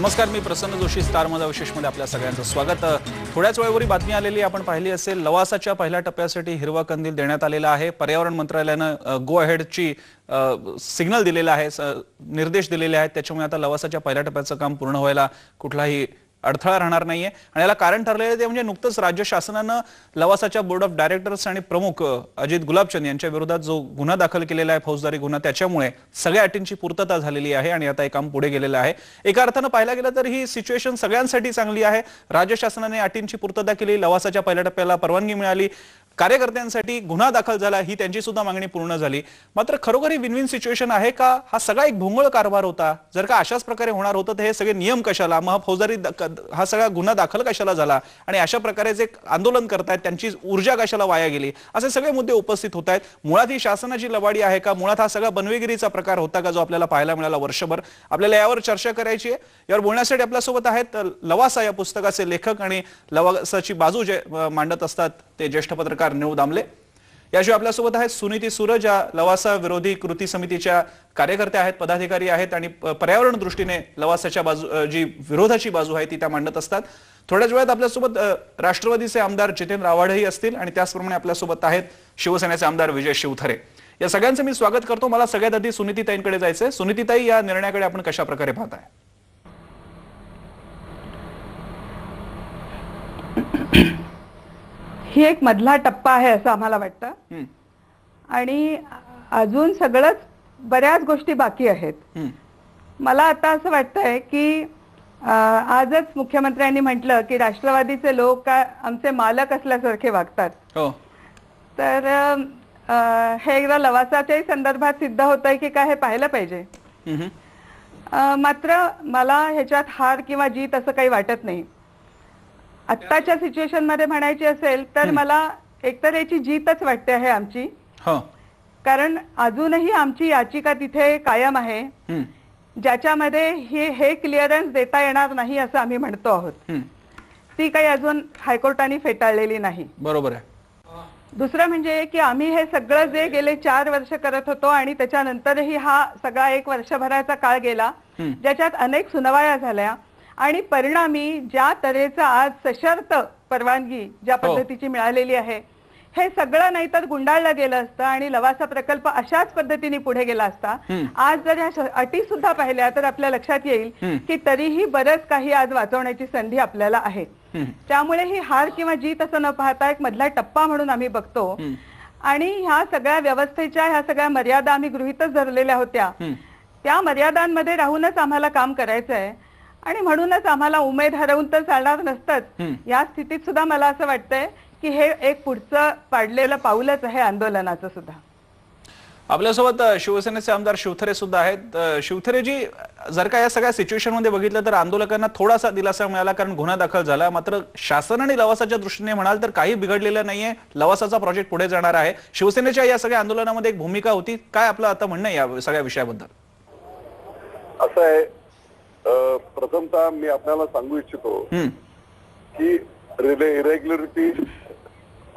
नमस्कार, मी प्रसन्न जोशी, स्टार माझा विशेषमध्ये आपल्या सगळ्यांचं स्वागत। थोड्याच वेळापूर्वी बातमी आलेली आपण पाहिली असेल, लवासाच्या पहिल्या टप्प्यासाठी हिरवा कंदील देण्यात आलेला आहे। पर्यावरण मंत्रालयानं गो अहेडची सिग्नल दिलेला आहे, निर्देश दिलेले आहेत। त्याच्यामुळे आता लवासाच्या पहिल्या टप्प्याचं काम पूर्ण व्हायला कुठलाही अडथळा राहणार नाहीये। आणि याला कारण ठरलेलं ते म्हणजे नुकतंच राज्य शासनानं लवासाच्या बोर्ड ऑफ डायरेक्टर्स आणि प्रमुख अजित गुलाबचंद यांच्या विरोधात जो गुन्हा दाखल केलेला आहे, फौजदारी गुन्हा, त्याच्यामुळे सगळ्या अटींची पूर्तता झालेली आहे आणि आता हे काम पुढे गेलेलं आहे। एका अर्थानं पाहायला गेलं तर ही सिच्युएशन सगळ्यांसाठी चांगली आहे। राज्य शासनाने अटींची पूर्तता केली, लवासाच्या पहिल्या टप्प्याला परवानगी मिळाली, कार्यकर्त्यांसाठी गुन्हा दाखल झाला, ही त्यांची सुद्धा मागणी पूर्ण झाली। मात्र खरोखर ही विन विन सिच्युएशन आहे का? हा सगळा एक भोंगळ कारभार होता। जर का अशाच प्रकारे होणार होतं तर हे सगळे नियम कशाला, मग फौजदारी हा सगळा गुन्हा दाखल कशाला झाला आणि अशा प्रकारे जे आंदोलन करतायत त्यांची ऊर्जा कशाला वाया गेली, असे सगळे मुद्दे उपस्थित होत आहेत। मुळात ही शासनाची लवाडी आहे का? मुळात हा सगळा बनवेगिरीचा प्रकार होता का जो आपल्याला पाहायला मिळाला वर्षभर? आपल्याला यावर चर्चा करायची आहे। यावर बोलण्यासाठी आपल्यासोबत आहेत लवासा या पुस्तकाचे लेखक आणि लवासाची बाजू जे मांडत असतात ते ज्येष्ठ पत्रकार निळू दामले। याशिवाय आपल्यासोबत आहेत सुनीती सूरज, या लवासा विरोधी कृती समितीच्या कार्यकर्त्या आहेत, पदाधिकारी आहेत आणि पर्यावरण दृष्टीने लवासाच्या बाजू जी विरोधाची बाजू आहे ती त्या मांडत असतात। थोड्याच वेळात आपल्यासोबत राष्ट्रवादीचे आमदार जितेंद्र आव्हाडही असतील आणि त्याचप्रमाणे आपल्यासोबत आहेत शिवसेनेचे आमदार विजय शिवथरे। या सगळ्यांचं मी स्वागत करतो। मला सगळ्यात आधी सुनीतीताईंकडे जायचंय। सुनीतीताई, या निर्णयाकडे आपण कशा प्रकारे पाहताय? ही एक मधला टप्पा आहे असं आम्हाला वाटतं आणि अजून सगळंच बऱ्याच गोष्टी बाकी आहेत। मला आता असं वाटतंय की आजच मुख्यमंत्र्यांनी म्हटलं की राष्ट्रवादीचे लोक काय आमचे मालक असल्यासारखे वागतात। तर हे एकदा लवासाच्याही संदर्भात सिद्ध होतंय की काय हे पाहिलं पाहिजे। मात्र मला ह्याच्यात हार किंवा जीत असं काही वाटत नाही। आत्ताच्या सिच्युएशन मध्ये म्हणायची असेल तर मला एकतर याची जीतच वाटते आहे आमची, कारण अजूनही आमची याचिका तिथे कायम आहे ज्याच्यामध्ये हे क्लिअरन्स देता येणार नाही असं आम्ही म्हणतो आहोत। ती काही अजून हायकोर्टाने फेटाळलेली नाही। बरोबर आहे। दुसरं म्हणजे की आम्ही हे सगळं जे गेले 4 वर्ष करत होतो आणि त्याच्यानंतरही हा सगळा 1 वर्षभराचा काळ गेला ज्याच्यात अनेक सुनावण्या झाल्या आणि परिणामी ज्या तऱ्हेचा आज सशर्त परवानगी ज्या पद्धतीची मिळालेली आहे, हे सगळं नाहीतर गुंडाळलं गेलं असतं आणि लवासा प्रकल्प अशाच पद्धतीने पुढे गेला असता। आज जर ह्या अटी सुद्धा पाहिल्या तर आपल्या लक्षात येईल की तरीही बरंच काही आज वाचवण्याची संधी आपल्याला आहे। त्यामुळे ही हार किंवा जीत असं न पाहता एक मधला टप्पा म्हणून आम्ही बघतो आणि ह्या सगळ्या व्यवस्थेच्या ह्या सगळ्या मर्यादा आम्ही गृहीतच धरलेल्या होत्या, त्या मर्यादांमध्ये राहूनच आम्हाला काम करायचं आहे आणि म्हणूनच आम्हाला उमेद हरवून तर चालणार नसतंच। या स्थितीत सुद्धा मला असं वाटतंय की हे एक पुढचं पाडलेलं पाऊलच आहे आंदोलनाचं सुद्धा। आपल्यासोबत शिवसेनेचे आमदार शिवथरे सुद्धा आहेत। शिवथरेजी, जर का या सगळ्या सिच्युएशन मध्ये बघितलं तर आंदोलकांना थोडासा दिलासा मिळाला कारण गुन्हा दाखल झाला, मात्र शासन आणि लवासाच्या दृष्टीने म्हणाल तर काही बिघडलेलं नाहीये, लवासाचा प्रोजेक्ट पुढे जाणार आहे। शिवसेनेच्या या सगळ्या आंदोलनामध्ये एक भूमिका होती, काय आपलं आता म्हणणं आहे या सगळ्या विषयाबद्दल? असं आहे, प्रथमतः मी आपल्याला सांगू इच्छितो की इरेग्युलरिटी,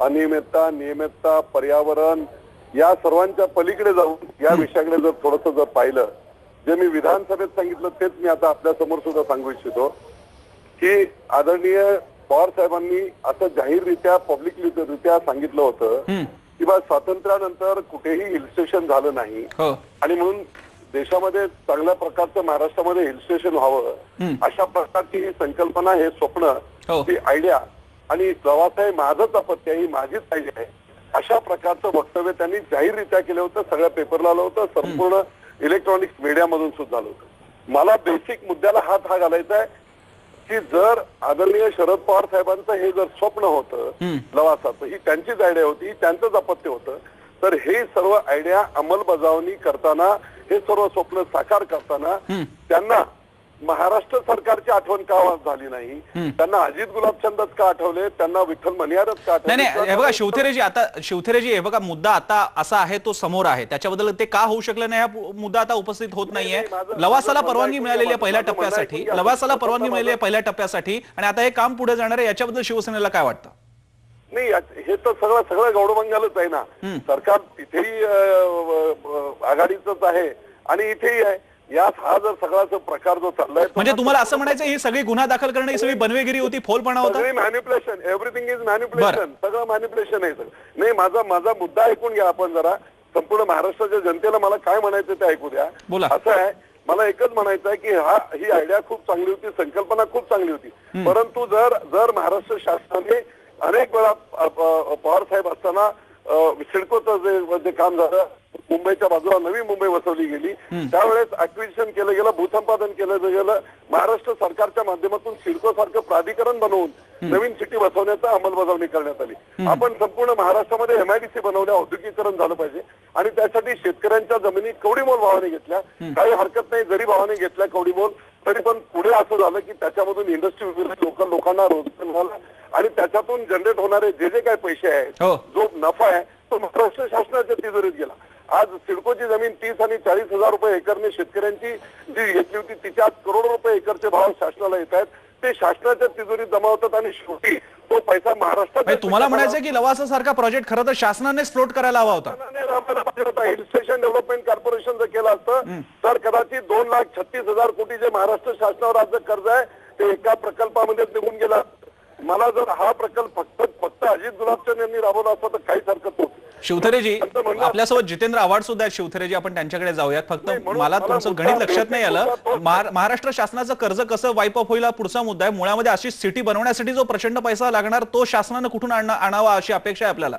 अनियमितता, नियमितता, पर्यावरण या सर्वांच्या पलीकडे जाऊन या विषयाकडे जर थोडंसं जर पाहिलं, जे मी विधानसभेत सांगितलं तेच मी आता आपल्या समोर सुद्धा सांगू इच्छितो की आदरणीय पवार साहेबांनी असं जाहीररित्या पब्लिकरित्या सांगितलं होतं की बा स्वातंत्र्यानंतर कुठेही हिल स्टेशन झालं नाही आणि म्हणून देशामध्ये चांगल्या प्रकारचं महाराष्ट्रामध्ये हिल स्टेशन व्हावं, अशा प्रकारची ही संकल्पना, हे स्वप्न, ही आयडिया आणि लवासा माझंच अपत्य, ही माझीच आयडिया आहे, अशा प्रकारचं वक्तव्य त्यांनी जाहीररित्या केलं होतं। सगळ्या पेपरला आलं होतं, संपूर्ण इलेक्ट्रॉनिक्स मीडियामधून सुद्धा आलं होतं। मला बेसिक मुद्द्याला हात हा घालायचा आहे की जर आदरणीय शरद पवार साहेबांचं हे जर स्वप्न होतं लवासाचं, ही त्यांचीच आयडिया होती, त्यांचंच अपत्य होतं, तर हे सर्व आयडिया अंमलबजावणी करताना, हे सर्व स्वप्न साकार करताना त्यांना महाराष्ट्र सरकारची आठवण का झाली नाही? त्यांना अजित गुलाबचंदच का आठवले? त्यांना विठ्ठल मनियारच का आठवले? नाही, हे बघा शिवथरेजी, हे बघा मुद्दा आता असा आहे, तो समोर आहे, त्याच्याबद्दल ते का होऊ शकलं नाही हा मुद्दा आता उपस्थित होत नाहीये। लवासाला परवानगी मिळालेली आहे पहिल्या टप्प्यासाठी, लवासाला परवानगी मिळालेली आहे पहिल्या टप्प्यासाठी आणि आता हे काम पुढे जाणार आहे, याच्याबद्दल शिवसेनेला काय वाटतं? नाही, हे तर सगळं गौडमंगालच आहे ना। सरकार तिथेही आघाडीचंच आहे आणि इथेही आहे, यात हा जर सगळा जो प्रकार जो चाललाय म्हणजे तुम्हाला असं म्हणायचं ही सगळी गुन्हा दाखल करणं ही सगळी बनवेगिरी होती, फोलपणा होता? सगळी मॅन्युप्युलेशन, एव्हरीथिंग इज मॅन्युप्युलेशन, सगळं मॅन्युप्युलेशन आहे सगळं. नाही, माझा मुद्दा ऐकून घ्या आपण जरा. संपूर्ण महाराष्ट्राच्या जनतेला मला काय म्हणायचं ते ऐकू द्या. बोला. असं आहे, मला एकच म्हणायचं आहे की ही आयडिया खूप चांगली होती, संकल्पना खूप चांगली होती, परंतु जर महाराष्ट्र शासनाने अनेक वेळा पवार साहेब असताना सिडकोचं जे काम झालं, मुंबईच्या बाजूला नवी मुंबई वसवली गेली, त्यावेळेस अक्विजिशन केलं गेलं, भूसंपादन केलं गेलं. महाराष्ट्र सरकारच्या माध्यमातून सिडको सारखं प्राधिकरण बनवून नवीन सिटी बसवण्याचा अंमलबजावणी करण्यात आली. आपण संपूर्ण महाराष्ट्रामध्ये MIDC बनवल्या, औद्योगिकरण झालं पाहिजे आणि त्यासाठी शेतकऱ्यांच्या जमिनी कवडीमोल भावाने घेतल्या. काही हरकत नाही, जरी भावाने घेतल्या कवडीमोल, तरी पण पुढे असं झालं की त्याच्यामधून इंडस्ट्री लोकांना रोजगार झाला आणि त्याच्यातून जनरेट होणारे जे काही पैसे आहेत, जो नफा आहे तो महाराष्ट्र शासनाच्या तिजोरीत गेला. आज सिडकोची जमीन 30 आणि 40 हजार रुपये एकरने शेतकऱ्यांची जी घेतली होती, तिच्या आज करोडो रुपये एकरचे भाव शासनाला येत आहेत. ते शासनाच्या तिजोरीत जमा होतात आणि शेवटी तो पैसा महाराष्ट्रात. तुम्हाला म्हणायचं की लवासा सारखा प्रोजेक्ट खरं तर शासनानेच फ्लोट करायला हवा होता. हिल स्टेशन डेव्हलपमेंट कॉर्पोरेशन जर केलं असतं तर कदाचित 2,36,000 कोटी जे महाराष्ट्र शासनावर आज कर्ज आहे ते एका प्रकल्पामध्ये निघून गेला. मला जर हा प्रकल्प फक्त अजित गुलाबचंद यांनी राबवला असता तर काहीच हरकत नव्हती. शिवथरेजी आपल्यासोबत जितेंद्र आव्हाड सुद्धा आहेत. शिवथरेजी, आपण त्यांच्याकडे जाऊयात. फक्त मला तुमचं गणित लक्षात नाही आलं. महाराष्ट्र शासनाचं कर्ज कसं वाईप ऑफ होईल हा पुढचा मुद्दा आहे. मुळामध्ये अशी सिटी बनवण्यासाठी जो प्रचंड पैसा लागणार तो शासनानं कुठून आणावा अशी अपेक्षा आहे आपल्याला.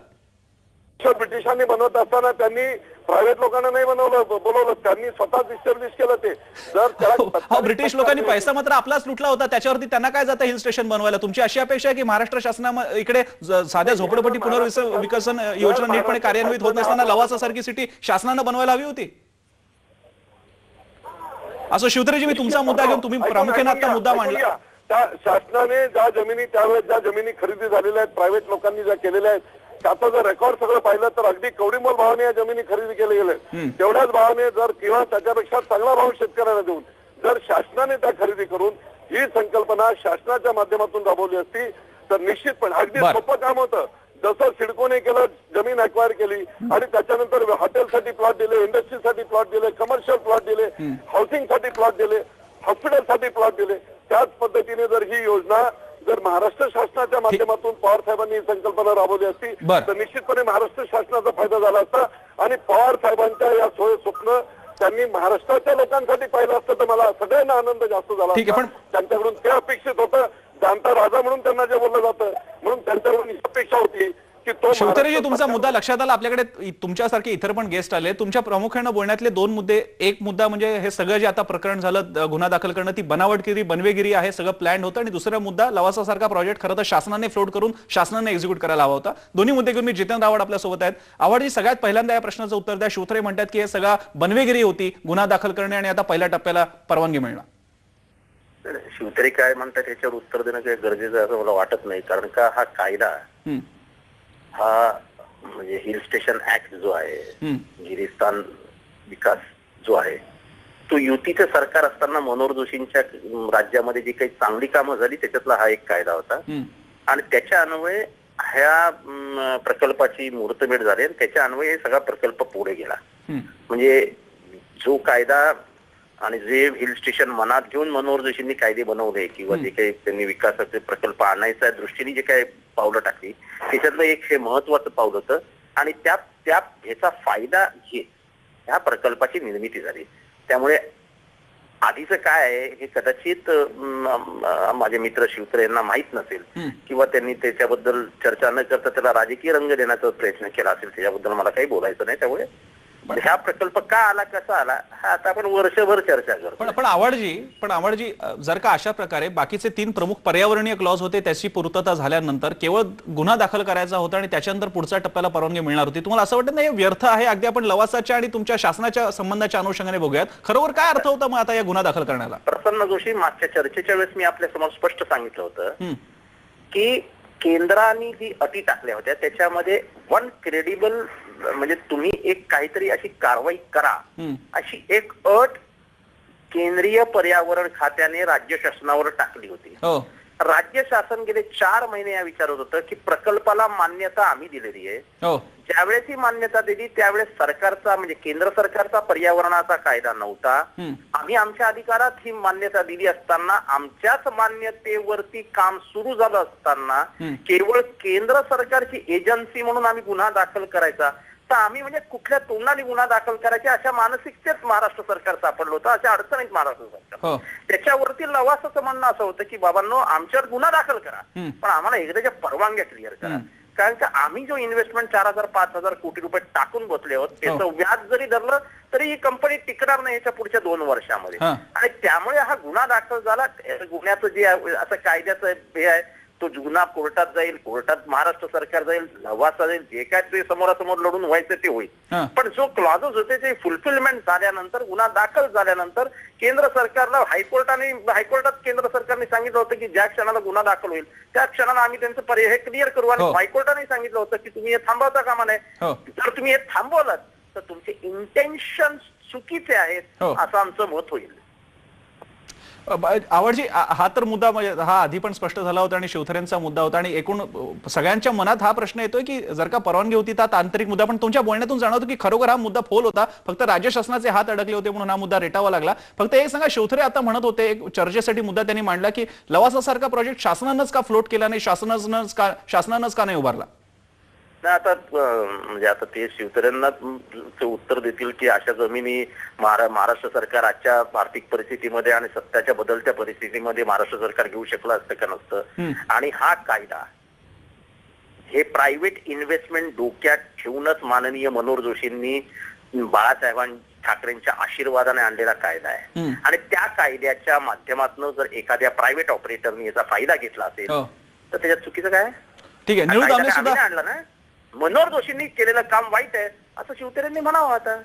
ब्रिटिशांनी बनवत असताना त्यांनी प्रायव्हेट लोकांना नाही बोलवलं, त्यांनी स्वतःच इस्टॅब्लिश केलं. ते जर ब्रिटिश लोकांनी पैसा मात्र आपलाच लुटला होता, त्याच्यावरती त्यांना काय जातं हिल स्टेशन बनवायला? तुमची अशी अपेक्षा आहे की महाराष्ट्र शासना इकडे साध्या झोपडपट्टी पुनर्विकसन योजना नीटपणे कार्यान्वित होत नसताना लवासा सारखी सिटी शासनानं बनवायला हवी होती? असं शिवथरेजी, मी तुमचा मुद्दा घेऊन, तुम्ही प्रामुख्याने आता मुद्दा मांडला. त्या शासनाने ज्या जमिनी त्यावेळेस ज्या जमिनी खरेदी झालेल्या आहेत, प्रायव्हेट लोकांनी ज्या केलेल्या आहेत, त्याचा जर रेकॉर्ड सगळं पाहिलं तर अगदी कवडीमोल भावाने या जमिनी खरेदी केले गेले. तेवढ्याच भावाने जर किंवा त्याच्यापेक्षा चांगला भाव शेतकऱ्यांना देऊन जर शासनाने त्या खरेदी करून ही संकल्पना शासनाच्या माध्यमातून राबवली असती तर निश्चितपणे अगदी सोपं काम होतं. जसं सिडकोने केलं, जमीन अक्वायर केली आणि त्याच्यानंतर हॉटेलसाठी प्लॉट दिले, इंडस्ट्रीसाठी प्लॉट दिले, कमर्शियल प्लॉट दिले, हाऊसिंगसाठी प्लॉट दिले, हॉस्पिटलसाठी प्लॉट दिले. त्याच पद्धतीने जर ही योजना जर महाराष्ट्र शासनाच्या माध्यमातून पवार साहेबांनी ही संकल्पना राबवली असती तर निश्चितपणे महाराष्ट्र शासनाचा फायदा झाला असता आणि पवार साहेबांच्या या स्वप्न त्यांनी महाराष्ट्राच्या लोकांसाठी पाहिलं असतं तर मला सगळ्यांना आनंद जास्त झाला असता. त्यांच्याकडून ते अपेक्षित होतं, जाणता राजा म्हणून त्यांना जे बोललं जातं, म्हणून त्यांच्याकडून ही अपेक्षा होती की तो. शिवथरेजी, तुमचा मुद्दा लक्षात आला. आपल्याकडे तुमच्यासारखे इतर पण गेस्ट आले. तुमच्या प्रामुख्याने बोलण्यातले दोन मुद्दे, एक मुद्दा म्हणजे हे सगळं जे आता प्रकरण झालं गुन्हा दाखल करणं ती बनावटगिरी बनवेगिरी आहे, सगळं प्लॅन होतं. आणि दुसरा मुद्दा लवासा सारखा प्रोजेक्ट खरं तर शासनाने फ्लोट करून शासनाने एक्झिक्यूट करायला हवा होता. दोन्ही मुद्दे घेऊन मी जितेंद्र आव्हाड आपल्या सोबत आहेत. आव्हाडजी, सगळ्यात पहिल्यांदा या प्रश्नाचं उत्तर द्या. शिवथरे म्हणतात की हे सगळा बनवेगिरी होती, गुन्हा दाखल करणे आणि आता पहिल्या टप्प्याला परवानगी मिळणार. शिवथरे काय म्हणतात याच्यावर उत्तर देणं काही गरजेचं असं मला वाटत नाही. कारण का हा कायदा हा म्हणजे हिल स्टेशन ऍक्ट जो आहे, गिरिस्थान विकास जो आहे, तो युतीचं सरकार असताना मनोहर जोशींच्या राज्यामध्ये जी काही चांगली कामं झाली त्याच्यातला हा एक कायदा होता आणि त्याच्या अन्वये ह्या प्रकल्पाची मुहूर्तमेढ झाली आणि त्याच्या अन्वये हे सगळा प्रकल्प पुढे गेला. म्हणजे जो कायदा आणि जे हिल स्टेशन मनात घेऊन मनोहर जोशींनी कायदे बनवले किंवा जे काही त्यांनी विकासाचे प्रकल्प आणायच्या दृष्टीने जे काही पावलं टाकली त्याच्यातलं एक हे महत्वाचं पाऊल होतं आणि त्या ह्याचा फायदा घेत ह्या प्रकल्पाची निर्मिती झाली. त्यामुळे आधीचं काय आहे हे कदाचित माझे मित्र शिवथरे यांना माहित नसेल किंवा त्यांनी त्याच्याबद्दल चर्चा न करता त्याला राजकीय रंग देण्याचा प्रयत्न केला असेल. त्याच्याबद्दल मला काही बोलायचं नाही. त्यामुळे हा प्रकल्प का आला, कसा आला, हा आता आपण वर्षभर चर्चा करतो. पण आवडजी जर का अशा प्रकारे बाकीचे 3 प्रमुख पर्यावरणीय क्लॉज होते त्याची पूर्तता झाल्यानंतर केवळ गुन्हा दाखल करायचा होता आणि त्याच्यानंतर पुढच्या टप्प्याला परवानगी मिळणार होती, तुम्हाला असं वाटत नाही व्यर्थ आहे? अगदी आपण लवासाच्या आणि तुमच्या शासनाच्या संबंधाच्या अनुषंगाने बघूयात, खरोखर काय अर्थ होता मग आता या गुन्हा दाखल करण्याला? प्रसन्न जोशी, मागच्या चर्चेच्या वेळेस मी आपल्या समोर स्पष्ट सांगितलं होतं की केंद्राने जी अटी टाकल्या होत्या त्याच्यामध्ये वन क्रेडिबल म्हणजे तुम्ही एक काहीतरी अशी कारवाई करा अशी एक अट केंद्रीय पर्यावरण खात्याने राज्य शासनावर टाकली होती. राज्य शासन गेले 4 महिने या विचारत होतं की प्रकल्पाला मान्यता आम्ही दिलेली आहे. हो ज्यावेळेस ही मान्यता दिली त्यावेळेस सरकारचा म्हणजे केंद्र सरकारचा पर्यावरणाचा कायदा नव्हता. आम्ही आमच्या अधिकारात ही मान्यता दिली असताना आमच्याच मान्यतेवरती काम सुरू झालं असताना केवळ केंद्र सरकारची एजन्सी म्हणून आम्ही गुन्हा दाखल करायचा तर आम्ही म्हणजे कुठल्या तोंडाने गुन्हा दाखल करायचे अशा मानसिकतेत महाराष्ट्र सरकार सापडलं होतं, अशा अडचणीत महाराष्ट्र सरकार. त्याच्यावरती लवासाचं म्हणणं असं होतं की बाबांनो आमच्यावर गुन्हा दाखल करा पण आम्हाला एकदाच्या परवानग्या क्लिअर करा. कारण का आम्ही जो इन्व्हेस्टमेंट 4,000-5,000 कोटी रुपये टाकून बसले आहोत त्याचं व्याज जरी धरलं तरी ही कंपनी टिकणार नाही याच्या पुढच्या 2 वर्षामध्ये. आणि त्यामुळे हा गुन्हा दाखल झाला. गुन्ह्याचं जे असं कायद्याचं हे आहे तो गुन्हा कोर्टात जाईल, कोर्टात महाराष्ट्र सरकार जाईल, लवासा जाईल, जे काय ते समोरासमोर लढून व्हायचं ते होईल. पण जो क्लॉजेस होते ते फुलफिलमेंट झाल्यानंतर गुन्हा दाखल झाल्यानंतर केंद्र सरकारला हायकोर्टात केंद्र सरकारने सांगितलं होतं की ज्या क्षणाला गुन्हा दाखल होईल त्या क्षणाला आम्ही त्यांचं पर्याय हे क्लिअर करू. आणि हायकोर्टाने सांगितलं होतं की तुम्ही हे थांबवता कामा नये. जर तुम्ही हे थांबवलं तर तुमचे इंटेन्शन चुकीचे आहेत असं आमचं मत होईल. आवडजी हा तर मुद्दा म्हणजे हा आधी पण स्पष्ट झाला होता आणि शिवथरेंचा मुद्दा होता आणि एकूण सगळ्यांच्या मनात हा प्रश्न येतोय की जर का परवानगी होती तर तांत्रिक मुद्दा. पण तुमच्या बोलण्यातून जाणवतं की खरोखर हा मुद्दा फोल होता, फक्त राज्य शासनाचे हात अडकले होते म्हणून हा मुद्दा रेटावा लागला. फक्त एक सांगा, शिवथरे आता म्हणत होते एक चर्चेसाठी मुद्दा त्यांनी मांडला की लवासासारखा प्रोजेक्ट शासनानंच का फ्लोट केला नाही, शासनानंच का नाही उभारला. आता म्हणजे आता ते शिवतऱ्यांना उत्तर देतील की अशा जमिनी महाराष्ट्र सरकार आजच्या आर्थिक परिस्थितीमध्ये आणि सत्याच्या बदलत्या परिस्थितीमध्ये महाराष्ट्र सरकार घेऊ शकलं असतं का नसतं. आणि हा कायदा हे प्रायव्हेट इन्व्हेस्टमेंट डोक्यात ठेवूनच माननीय मनोहर जोशींनी बाळासाहेब ठाकरेंच्या आशीर्वादाने आणलेला कायदा आहे. आणि त्या कायद्याच्या माध्यमातून जर एखाद्या प्रायव्हेट ऑपरेटरने याचा फायदा घेतला असेल तर त्याच्यात चुकीचं काय. ठीक आहे, निळू दामले सुद्धा आणलं ना, मनोहर जोशींनी केलेलं काम वाईट आहे असं शिवतरेंनी म्हणावं आता.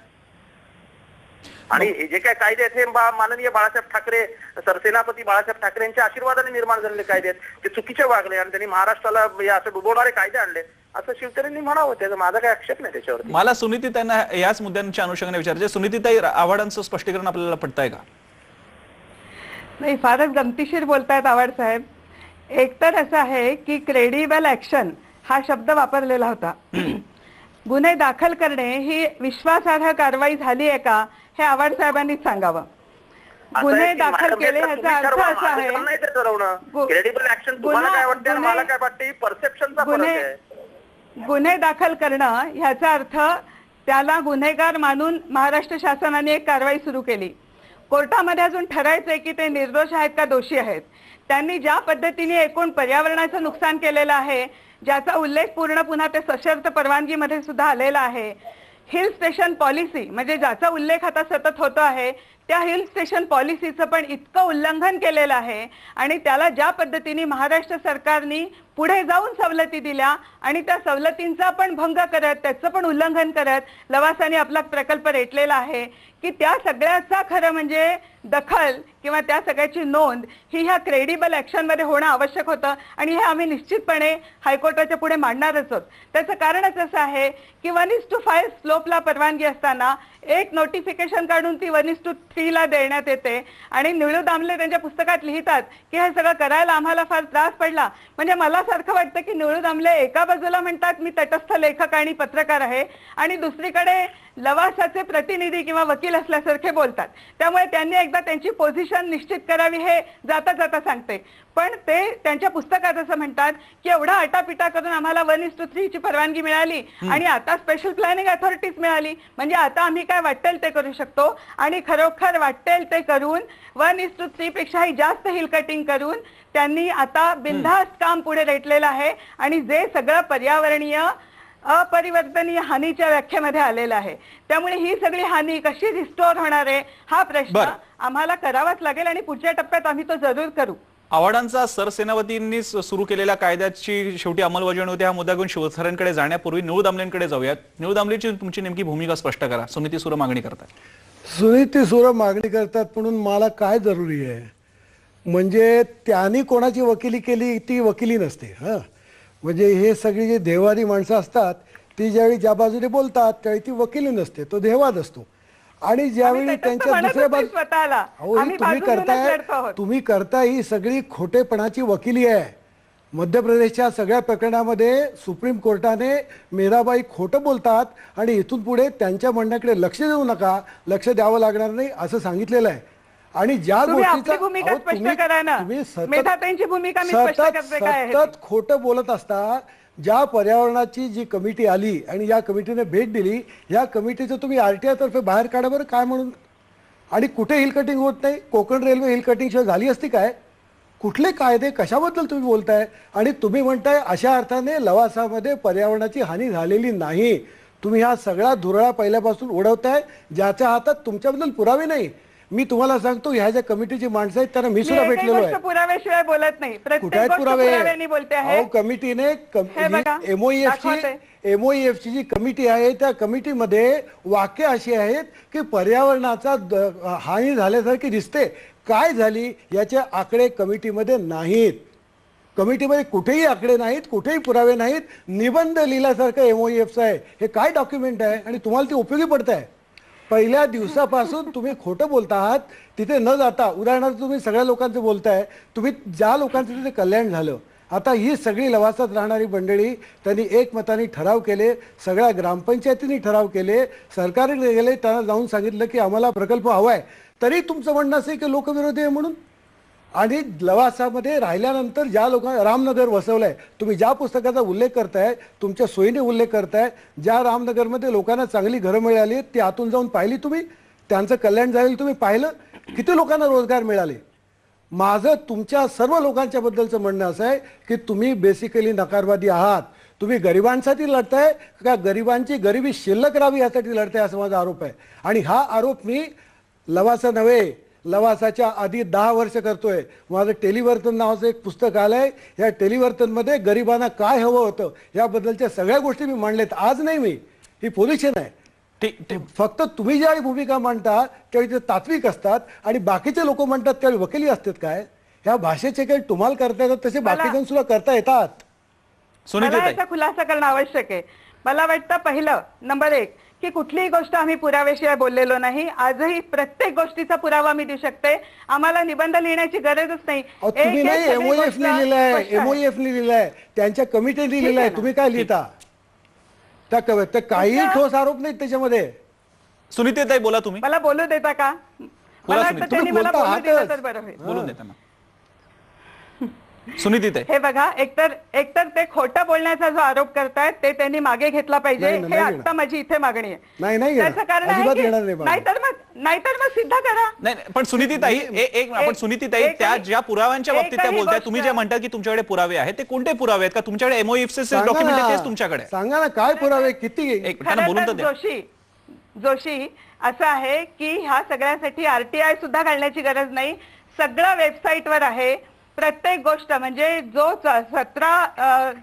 आणि हे जे काय कायदे आहेत हे माननीय बाळासाहेब ठाकरे सरसेनापती बाळासाहेब ठाकरे यांच्या आशीर्वादाने निर्माण झालेले कायदे आहेत. ते चुकीचे वागले आणि त्यांनी महाराष्ट्राला असं डुबवणारे कायदे आणले असं शिवतरेंनी म्हणावं. त्याचा माझा काही आक्षेप नाही त्याच्यावर. मला सुनीतीताईंना याच मुद्द्यांच्या अनुषंगाने विचारायचे. सुनीतीताई, आव्हाडांचं स्पष्टीकरण आपल्याला पटतंय का? नाही, फारच गमतीशीर बोलतायत आव्हाड साहेब. एकतर असं आहे की क्रेडिबल ऍक्शन हा शब्द वापरलेला होता. गुन्हे दाखल करणे ही विश्वासार्ह कारवाई झाली आहे का हे आव्हाड साहेबांनीच सांगावं. गुन्हे दाखल केले ह्याचा अर्थ असा आहे गुन्हे दाखल करणं ह्याचा अर्थ त्याला गुन्हेगार मानून महाराष्ट्र शासनाने एक कारवाई सुरू केली. कोर्टामध्ये अजून ठरायचंय की ते निर्दोष आहेत का दोषी आहेत. त्यांनी ज्या पद्धतीने एकूण पर्यावरणाचं नुकसान केलेलं आहे ज्याचा उल्लेख पूर्ण पुन्हा ते सशर्त परवानगीमध्ये सुद्धा आलेला आहे. हिल स्टेशन पॉलिसी म्हणजे ज्याचा उल्लेख आता सतत होतो आहे त्या हिल स्टेशन पॉलिसीचं पण इतकं उल्लंघन केलेलं आहे आणि त्याला ज्या पद्धतीने महाराष्ट्र सरकारने पुढे जाऊन सवलती दिल्या आणि त्या सवलतींचा पण भंग करत त्याचं पण उल्लंघन करत लवासाने आपला प्रकल्प रेटलेला आहे की त्या सगळ्याचा खरं म्हणजे दखल किंवा त्या सगळ्याची नोंद ही ह्या क्रेडिबल ऍक्शनमध्ये होणं आवश्यक होतं आणि हे आम्ही निश्चितपणे हायकोर्टाच्या पुढे मांडणारच आहोत. त्याचं कारणच असं आहे की 1:5 स्लोपला परवानगी असताना एक नोटिफिकेशन काढून ती 1:3 ला देण्यात येते आणि निळू दामले त्यांच्या पुस्तकात लिहितात की हे सगळं करायला आम्हाला फार त्रास पडला. म्हणजे मला सारखं वाटतं की निळू दामले एका बाजूला म्हणतात मी तटस्थ लेखक आणि पत्रकार आहे आणि दुसरीकडे लवासाचे प्रतिनिधी किंवा वकील असल्यासारखे बोलतात. त्यामुळे त्यांनी एकदा त्यांची पोझिशन निश्चित करावी हे जाता जाता सांगते. पण ते त्यांच्या पुस्तकात असं म्हणतात की एवढा आटापिटा करून आम्हाला 1:3 ची परवानगी मिळाली आणि आता स्पेशल प्लॅनिंग अथॉरिटीज मिळाली म्हणजे आता आम्ही काय वाटेल ते करू शकतो आणि खरोखर वाटेल ते करून 1:3 पेक्षाही जास्त हिल कटिंग करून त्यांनी आता बिनधास्त काम पुढे रेटलेलं आहे आणि जे सगळं पर्यावरणीय अपरिवर्तनीय हानीच्या व्याख्येमध्ये आलेला आहे. त्यामुळे ही सगळी हानी कशी रिस्टोर होणार आहे हा प्रश्न आम्हाला करावाच लागेल आणि पुढच्या टप्प्यात आम्ही तो जरूर करू. आव्हाडांचा सरसेनापतींनी सुरू केलेल्या कायद्याची शेवटी अंमलबजावणी होती. हा मुद्दा घेऊन शिवथरेंकडे जाण्यापूर्वी निळू दामलेंकडे जाऊयात. निळू दामलेची तुमची नेमकी भूमिका स्पष्ट करा. सुनीती सुर मागणी करतात. सुनीती सुर मागणी करतात म्हणून मला काय जरुरी आहे म्हणजे त्यांनी कोणाची वकिली केली ती वकिली नसते. म्हणजे हे सगळी जे देवारी माणसं असतात ती ज्यावेळी ज्या बाजूने बोलतात त्यावेळी ती वकिली नसते, तो देहवाद असतो. आणि ज्यावेळी आम्ही त्याच्यात त्यांच्या म्हणतच दुसऱ्या नाही बाजू स्वतःला. अहो, ही आम्ही तुम्ही बाजूनच लढतो आहोत. तुम्ही करताय ही सगळी खोटेपणाची वकिली आहे. मध्य प्रदेशच्या सगळ्या प्रकरणामध्ये सुप्रीम कोर्टाने मीराबाई खोटं बोलतात आणि इथून पुढे त्यांच्या म्हणण्याकडे लक्ष देऊ नका, लक्ष द्यावं लागणार नाही असं सांगितलेलं आहे. आणि ज्या तुम्ही आपली गोष्टीचा भूमिका अहो, स्पष्ट तुम्ही- करा ना. तुम्ही सतत मेधाताईंची भूमिका मी स्पष्ट करते काय आहे ती. सतत खोटं बोलत असता. ज्या पर्यावरणाची जी कमिटी आली आणि या कमिटीने भेट दिली, या कमिटीचं तुम्ही RTI तर्फे बाहेर काढा बरं काय म्हणून. आणि कुठे हिल कटिंग होत नाही. कोकण रेल्वे हिल कटिंग शिवाय झाली असती काय. कुठले कायदे कशाबद्दल तुम्ही बोलताय. आणि तुम्ही म्हणताय अशा अर्थाने लवासामध्ये पर्यावरणाची हानी झालेली नाही. तुम्ही हा सगळा धुरळा पहिल्यापासून उडवताय ज्याच्या हातात तुमच्याबद्दल पुरावे नाही. मी तुम्हाला सांगतो ह्या ज्या कमिटीची माणसं आहेत त्यांना मी सुद्धा भेटलेलो आहे. पुराव्याशिवाय बोलत नाही. कुठे प्रत्येक आहेत गोष्ट पुरावे. पुराव्यांनी बोलते आहे. अहो, कमिटीने हे बघा, MOEF ची जी कमिटी आहे त्या कमिटीमध्ये वाक्य अशी आहेत की पर्यावरणाचा हानी झाल्यासारखी दिसते. काय झाली याचे आकडे कमिटीमध्ये नाहीत. कमिटीमध्ये कुठेही आकडे नाहीत, कुठेही पुरावे नाहीत. निबंध लिहिल्यासारखं MOEFचं आहे. हे काय डॉक्युमेंट आहे आणि तुम्हाला ते उपयोगी पडत आहे. पहिल्या दिवसापासून तुम्ही खोटं बोलता आहात. तिथे न जाता उदाहरणार्थ तुम्ही सगळ्या लोकांचं बोलताय. तुम्ही ज्या लोकांचं तिथे कल्याण झालं, आता ही सगळी लवासात राहणारी मंडळी त्यांनी एकमताने ठराव केले. सगळ्या ग्रामपंचायतींनी ठराव केले. सरकारने गेले, त्यांना जाऊन सांगितलं की आम्हाला प्रकल्प हवा आहे. तरी तुमचं म्हणणं असेल की लोकविरोधी आहे म्हणून. आणि लवासामध्ये राहिल्यानंतर ज्या लोकांना रामनगर वसवलंय, तुम्ही ज्या पुस्तकाचा उल्लेख करताय, तुमच्या सोयीने उल्लेख करताय, ज्या रामनगरमध्ये लोकांना चांगली घरं मिळाली ती आतून जाऊन पाहिली तुम्ही. त्यांचं कल्याण झालेलं तुम्ही पाहिलं. किती लोकांना रोजगार मिळाले. माझं तुमच्या सर्व लोकांच्या बद्दलचं म्हणणं असं आहे की तुम्ही बेसिकली नकारवादी आहात. तुम्ही गरिबांसाठी लढताय का गरिबांची गरिबी शिल्लक राहावी यासाठी लढताय असा माझा आरोप आहे. आणि हा आरोप मी लवासा नव्हे, लवासाच्या आधी 10 वर्ष करतोय. माझं टेलिवर्तन नावाचं एक पुस्तक आलंय. या टेलिवर्तनमध्ये गरिबांना काय हवं होतं याबद्दलच्या सगळ्या गोष्टी मी मांडलेत. आज नाही मी, ही पोझिशन आहे. फक्त तुम्ही ज्यावेळी भूमिका मांडता त्यावेळी ते तात्विक असतात आणि बाकीचे लोक म्हणतात त्यावेळी वकिली असतात. काय ह्या भाषेचे काही तुम्हाला करता येतात तसे बाकीजण सुद्धा करता येतात. मला याचा खुलासा करणं आवश्यक आहे. मला वाटतं पहिलं नंबर 1 की कुठलीही गोष्ट आम्ही पुराव्याशिवाय बोललेलो नाही. आजही प्रत्येक गोष्टीचा पुरावा मी देऊ शकते. आम्हाला निबंध लिहिण्याची गरजच नाही. तुम्ही नाही MOEF लिहिलंय, त्यांच्या कमिटीने लिहिलेलं आहे. तुम्ही काय लिहिता. त्या काही ठोस आरोप नाहीत त्याच्यामध्ये. सुनीताताई बोला तुम्ही. मला बोलू देता का. मला वाटतं त्यांनी मला बोलू दिलं तर बरं होईल. बोलून देता ना सुनीताताई. हे बघा, एकतर ते खोटं बोलण्याचा जो आरोप करतायत ते त्यांनी मागे घेतला पाहिजे. हे आता माझी इथे मागणी आहे. नाही त्याचं कारण आहे नाहीतर मग सिद्ध करा. नाही पण सुनीताताई आपण सुनीताताई त्या ज्या पुराव्यांच्या बाबतीत त्या बोलताय, तुम्ही जे म्हणता की तुमच्याकडे पुरावे आहेत, ते कोणते पुरावे आहेत का तुमच्याकडे MOEFचे डॉक्युमेंट आहेत तेच तुमच्याकडे. सांगा ना काय पुरावे किती. बोलून तर द्या. जोशी असं आहे की ह्या सगळ्यासाठी RTI सुद्धा घालण्याची गरज नाही. सगळं वेबसाईटवर आहे. प्रत्येक गोष्ट म्हणजे जो 17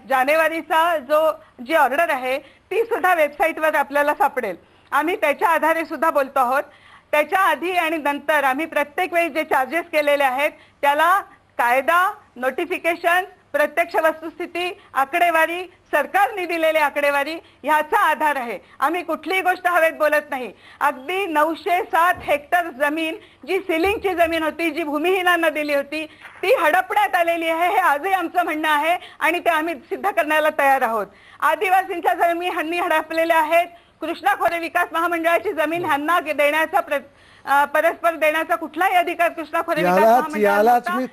जानेवारीचा जी ऑर्डर आहे ती सुद्धा वेबसाईटवर आपल्याला सापडेल. आम्ही त्याच्या आधारे सुद्धा बोलतो आहोत. त्याच्या आधी आणि नंतर आम्ही प्रत्येक वेळी जे चार्जेस केलेले आहेत त्याला कायदा, नोटिफिकेशन, प्रत्यक्ष वस्तुस्थिती, आकडेवारी, सरकारने दिलेली आकडेवारी ह्याचा आधार आहे. आम्ही कुठलीही गोष्ट हवेत बोलत नाही. अगदी 907 हेक्टर जमीन जी सिलिंगची जमीन होती, जी भूमिहीनांना दिली होती, ती हडपण्यात आलेली आहे. हे आजही आमचं म्हणणं आहे आणि ते आम्ही सिद्ध करण्याला तयार आहोत. आदिवासींच्या जमीन ह्यांनी हडपलेल्या आहेत. कृष्णा खोरे विकास महामंडळाची जमीन ह्यांना देण्याचा परस्पर देण्याचा कुठलाही अधिकार कृष्णा खोरे विकास यालाच मी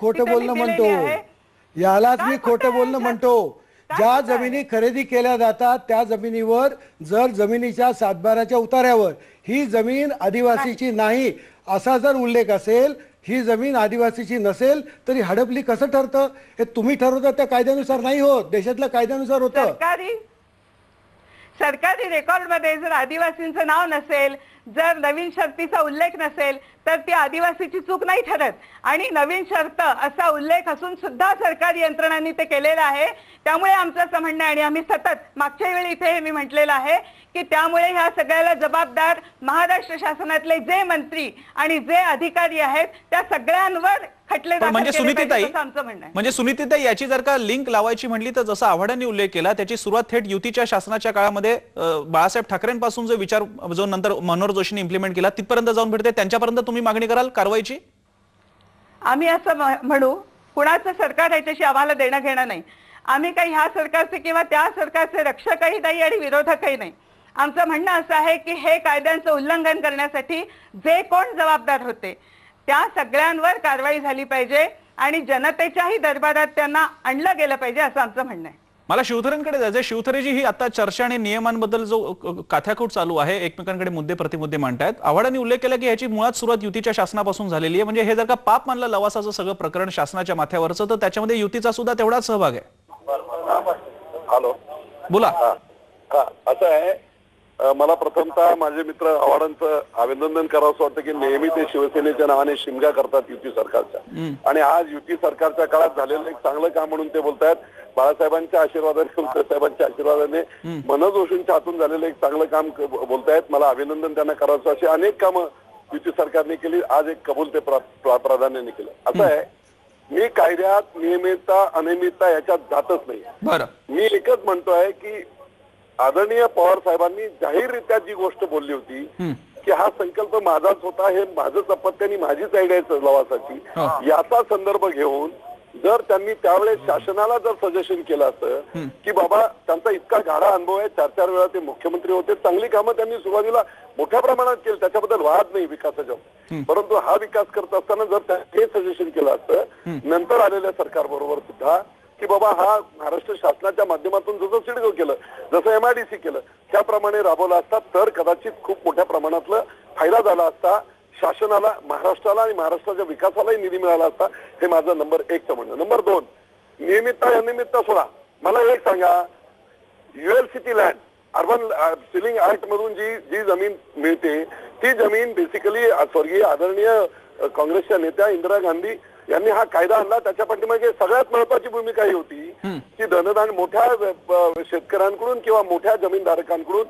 खोटं बोलणं म्हणतो. ज्या जमिनी खरेदी केल्या जातात त्या जमिनीवर जर जमिनीच्या सातबाराच्या उतार्यावर ही जमीन आदिवासीची नाही असा जर उल्लेख असेल, ही जमीन आदिवासीची नसेल तरी हडपली कसं ठरतं. हे तुम्ही ठरवता त्या कायद्यानुसार नाही होत. देशातल्या कायद्यानुसार होतं. सरकारी रेकॉर्ड मध्ये जर आदिवासींचं नाव नसेल, जर नवीन शर्तीचा उल्लेख नसेल तर ती आदिवासीची चूक नाही ठरत आणि नवीन शर्त असा उल्लेख असून सुद्धा सरकारी यंत्रणांनी ते केलेलं आहे. त्यामुळे आमचं असं म्हणणं आहे आणि आम्ही सतत मागच्या वेळी इथे मी म्हटलेलं आहे की त्यामुळे ह्या सगळ्याला जबाबदार महाराष्ट्र शासनातले जे मंत्री आणि जे अधिकारी आहेत त्या सगळ्यांवर खटले दाखल म्हणजे केले सुनीताताई, पाहिजेत असं आमचं म्हणणं आहे. म्हणजे सुनीताताई, याची जर का लिंक लावायची म्हणली तर जसं आव्हाडांनी उल्लेख केला त्याची सुरुवात थेट युतीच्या शासनाच्या काळामध्ये बाळासाहेब ठाकरेंपासून जो विचार जो नंतर मनोहर जोशींनी इम्प्लिमेंट केला तिथपर्यंत जाऊन भेटते, त्यांच्यापर्यंत तुम्ही मागणी कराल कारवाईची? आम्ही असं म्हणू, कुणाचं सरकार याच्याशी आम्हाला देणं घेणं नाही. आम्ही काही ह्या सरकारचे किंवा त्या सरकारचे रक्षकही नाही आणि विरोधकही नाही. आमचं म्हणणं असं आहे की हे कायद्यांचं उल्लंघन करण्यासाठी जे कोण जबाबदार होते त्या सगळ्यांवर कारवाई झाली पाहिजे आणि जनतेच्याही दरबारात त्यांना आणलं गेलं पाहिजे असं आमचं म्हणणं आहे. मला शिवथरेंकडे जायचंय. शिवथरेजी, ही आता चर्चा आणि नियमांबद्दल जो काथ्याकूट चालू आहे, एकमेकांकडे मुद्दे प्रतिमुद्दे मांडतायत. आव्हाडांनी उल्लेख केला की याची मुळात सुरुवात युतीच्या शासनापासून झालेली आहे. म्हणजे हे जर का पाप मानलं लवासाचं सगळं प्रकरण शासनाच्या माथ्यावरचं, तर त्याच्यामध्ये युतीचा सुद्धा तेवढाच सहभाग आहे. हॅलो, बोला. असं आहे, मला प्रथमतः माझे मित्र आव्हाडांचं अभिनंदन करावंसं वाटतं की नेहमी ते शिवसेनेच्या नावाने शिमगा करतात युती सरकारच्या, आणि आज युती सरकारच्या काळात झालेलं एक चांगलं काम म्हणून ते बोलतायत. बाळासाहेबांच्या आशीर्वादाने, साहेबांच्या आशीर्वादाने, मनोज जोशींच्या हातून झालेलं एक चांगलं काम बोलतायत. मला अभिनंदन त्यांना करावं. अशी अनेक कामं युती सरकारने केली, आज एक कबूल ते प्राधान्याने केलं. असं आहे, मी कायद्यात नियमितता अनियमितता याच्यात जातच नाही. बरं, मी एकच म्हणतोय की आदरणीय पवार साहेबांनी जाहीररित्या जी गोष्ट बोलली होती की हा संकल्प माझाच होता, हे माझंच अपत्याने माझीच आयडिया आहे लवासाची, याचा संदर्भ घेऊन जर त्यांनी त्यावेळेस शासनाला जर सजेशन केलं असतं की बाबा त्यांचा इतका गाढा अनुभव आहे, 4-4 वेळा ते मुख्यमंत्री होते, चांगली कामं त्यांनी सुरुवातीला मोठ्या प्रमाणात केली, त्याच्याबद्दल वाद नाही विकासाच्या, परंतु हा विकास करत असताना जर त्यांनी हे सजेशन केलं असतं नंतर आलेल्या सरकार बरोबर सुद्धा की बाबा हा महाराष्ट्र शासनाच्या माध्यमातून जसं सिडको केलं, जसं MIDC केलं, त्याप्रमाणे राबवला असता तर कदाचित खूप मोठ्या प्रमाणातला फायदा झाला असता शासनाला, महाराष्ट्राला आणि महाराष्ट्राच्या विकासालाही निधी मिळाला असता. हे माझं नंबर 1चं म्हणणं. नंबर 2, नियमितता अनियमितता सोडा. मला एक सांगा, ULCT land urban ceiling act मधून जी जमीन मिळते ती जमीन बेसिकली स्वर्गीय आदरणीय काँग्रेसच्या नेत्या इंदिरा गांधी यांनी हा कायदा आणला. त्याच्या पाठीमागे सगळ्यात महत्वाची भूमिका ही होती की धनदान मोठ्या शेतकऱ्यांकडून किंवा मोठ्या जमीनधारकांकडून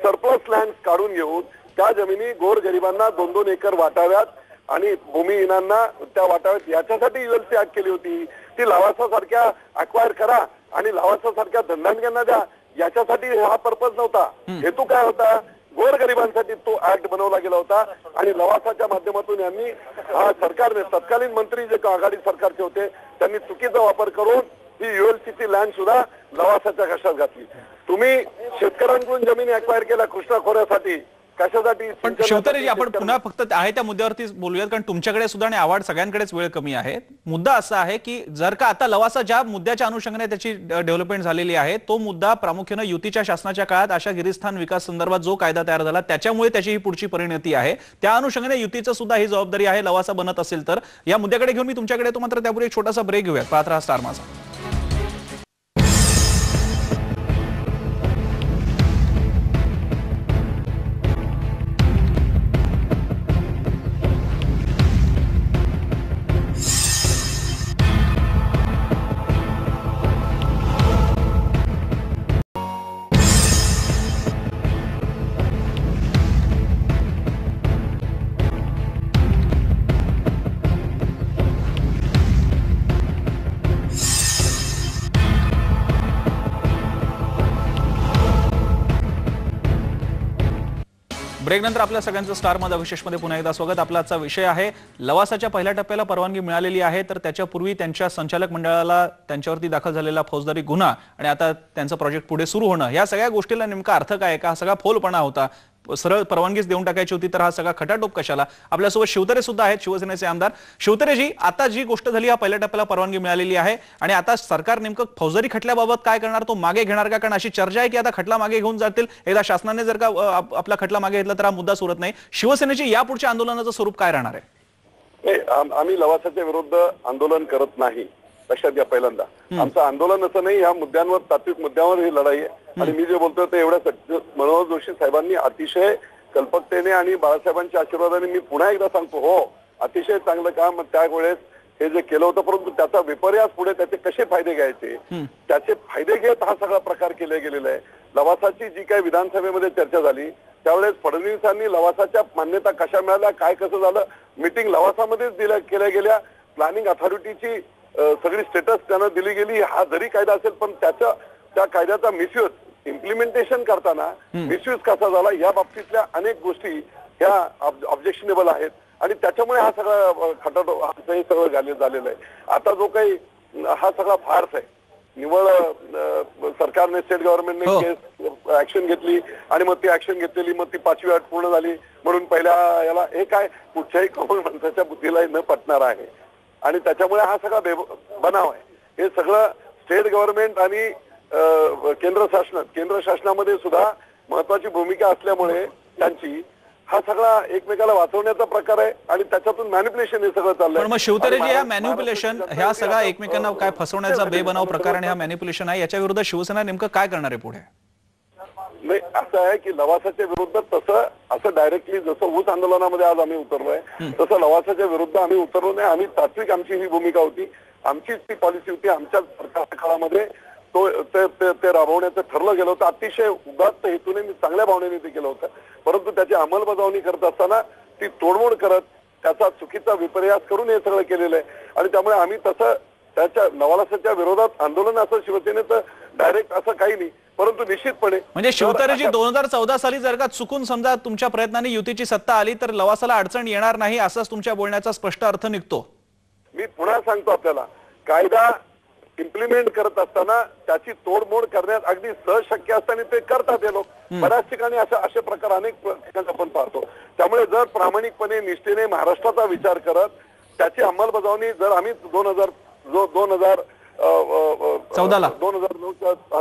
सरप्लस लँड काढून घेऊन त्या जमिनी गोरगरिबांना 2-2 एकर वाटाव्यात आणि भूमिहीनांना त्या वाटाव्यात, याच्यासाठी ULC ऍक्ट केली होती. ती लावासासारख्या अक्वायर करा आणि लावासासारख्या धंदांग्यांना द्या, याच्यासाठी हा पर्पज नव्हता. हेतू काय होता? गोरगरिबांसाठी तो ऍक्ट बनवला गेला होता. आणि लवासाच्या माध्यमातून यांनी हा सरकारने, तत्कालीन मंत्री जे आघाडी सरकारचे होते त्यांनी चुकीचा वापर करून ही ULCT लँड सुद्धा लवासाच्या घशात घातली. तुम्ही शेतकऱ्यांकडून जमिनी अक्वायर केल्या कृष्णा खोऱ्यासाठी, कशासाठी? पण शिवतरेजी, आपण पुन्हा फक्त आहे त्या मुद्द्यावरती बोलूयात, कारण तुमच्याकडे सुद्धा आणि आव्हाड सगळ्यांकडेच वेळ कमी आहे. मुद्दा असा आहे की जर का आता लवासा ज्या मुद्द्याच्या अनुषंगाने त्याची डेव्हलपमेंट झालेली आहे, तो मुद्दा प्रामुख्याने युतीच्या शासनाच्या काळात अशा गिरीस्थान विकास संदर्भात जो कायदा तयार झाला त्याच्यामुळे त्याची ही पुढची परिणती आहे. त्या अनुषंगाने युतीचं सुद्धा ही जबाबदारी आहे लवासा बनत असेल तर. या मुद्द्याकडे घेऊन मी तुमच्याकडे येतो, मात्र त्यापूर्वी एक छोटासा ब्रेक घेऊयात. पाहत रहा स्टार माझा. ब्रेक नंतर आपल्या सगळ्यांचं स्टार माझा विशेषमध्ये पुन्हा एकदा स्वागत. आपला आजचा विषय आहे लवासाच्या पहिल्या टप्प्याला परवानगी मिळालेली आहे, तर त्याच्यापूर्वी त्यांच्या संचालक मंडळाला त्यांच्यावरती दाखल झालेला फौजदारी गुन्हा आणि आता त्यांचं प्रोजेक्ट पुढे सुरू होणं, या सगळ्या गोष्टीला नेमका अर्थ काय? का हा सगळा फोलपणा होता? सरळ परवानगीच देऊन टाकायची होती, तर हा सगळा खटाटोप कशाला? आपल्यासोबत शिवतरे सुद्धा आहेत, शिवसेनेचे आमदार. शिवतरेजी, आता जी गोष्ट झाली, हा पहिल्या टप्प्याला परवानगी मिळालेली आहे आणि आता सरकार नेमकं फौजदारी खटल्याबाबत काय करणार? तो मागे घेणार का? कारण अशी चर्चा आहे की आता खटला मागे घेऊन जातील. एकदा शासनाने जर का आपला खटला मागे घेतला तर हा मुद्दा सुरत नाही. शिवसेनेची यापुढच्या आंदोलनाचं स्वरूप काय राहणार आहे? आम्ही लवासाच्या विरुद्ध आंदोलन करत नाही, लक्षात घ्या. पहिल्यांदा आमचं आंदोलन असं नाही, या मुद्द्यांवर, तात्विक मुद्द्यांवर ही लढाई आहे. आणि मी जे बोलतोय ते एवढ्या मनोहर जोशी साहेबांनी अतिशय कल्पकतेने आणि बाळासाहेबांच्या आशीर्वादाने मी पुन्हा एकदा सांगतो, हो अतिशय चांगलं काम त्यावेळेस हे जे केलं होतं, परंतु त्याचा विपर्यास पुढे त्याचे कसे फायदे घ्यायचे त्याचे फायदे घेत हा सगळा प्रकार केला गेलेला आहे. लवासाची जी काही विधानसभेमध्ये चर्चा झाली त्यावेळेस फडणवीसांनी लवासाच्या मान्यता कशा मिळाल्या, काय कसं झालं, मीटिंग लवासामध्येच केल्या गेल्या, प्लॅनिंग अथॉरिटीची सगळी स्टेटस त्यांना दिली गेली. हा जरी कायदा असेल पण त्या कायद्याचा मिसयूज इम्प्लिमेंटेशन करताना मिसयूज कसा झाला या बाबतीतल्या अनेक गोष्टी ह्या ऑब्जेक्शनेबल आहेत आणि त्याच्यामुळे हा सगळा खटाट हे सगळं झालेलं आहे. आता जो काही हा सगळा फार्स आहे, निवळ सरकारने स्टेट गव्हर्नमेंटने केस ऍक्शन घेतली आणि मग ती ऍक्शन घेतलेली, मग ती 5वी अट पूर्ण झाली म्हणून पहिल्या याला हे काय कुठच्याही कॉमन माणसाच्या बुद्धीला न पटणार आहे आणि त्याच्यामुळे हा सगळा बनाव आहे. हे सगळं स्टेट गव्हर्नमेंट आणि केंद्र शासनामध्ये सुद्धा महत्वाची भूमिका असल्यामुळे त्यांची हा सगळा एकमेकाला वाचवण्याचा प्रकार आहे आणि त्याच्यातून मॅनिप्युलेशन हे सगळं चाललंय. पण मग शिवतरेजी या मॅनिप्युलेशन ह्या सगळा एकमेकांना काय फसवण्याचा बेबनाव प्रकार आणि हा मॅनिप्युलेशन आहे, याच्या विरुद्ध शिवसेना नेमकं काय करणार आहे पुढे? नाही असं आहे की लवासाच्या विरुद्ध असं डायरेक्टली जसं ऊस आंदोलनामध्ये आज आम्ही उतरलोय तसं लवासाच्या विरुद्ध आम्ही उतरलो नाही. आम्ही तात्विक आमची ही भूमिका होती, आमचीच ती पॉलिसी होती. आमच्या सरकारच्या काळामध्ये ते राबवण्याचं ठरलं गेलं होतं. अतिशय उदात्त हेतूने मी चांगल्या भावनेने ते केलं होतं, परंतु त्याची अंमलबजावणी करत असताना ती तोडमोड करत त्याचा चुकीचा विपर्यास करून हे सगळं केलेलं आहे आणि त्यामुळे आम्ही तसं त्याच्या लवासाच्या विरोधात आंदोलन असं शिवसेनेचं डायरेक्ट असं काही नाही, परंतु निश्चितपणे म्हणजे शिवतरेजी 2014 साली जर का चुकून समजा तुमच्या प्रयत्नाने युतीची सत्ता आली तर लवासाला अडचण येणार नाही असाच तुमच्या बोलण्याचा स्पष्ट अर्थ निघतो. मी पुन्हा सांगतो, आपल्याला कायदा इम्प्लिमेंट करत असताना त्याची तोडमोड करण्यात अगदी सहज शक्य असताना ते करतात हे लोक. बऱ्याच ठिकाणी असे प्रकार अनेक ठिकाणी आपण पाहतो. त्यामुळे जर प्रामाणिकपणे निष्ठेने महाराष्ट्राचा विचार करत त्याची अंमलबजावणी जर आम्ही 2009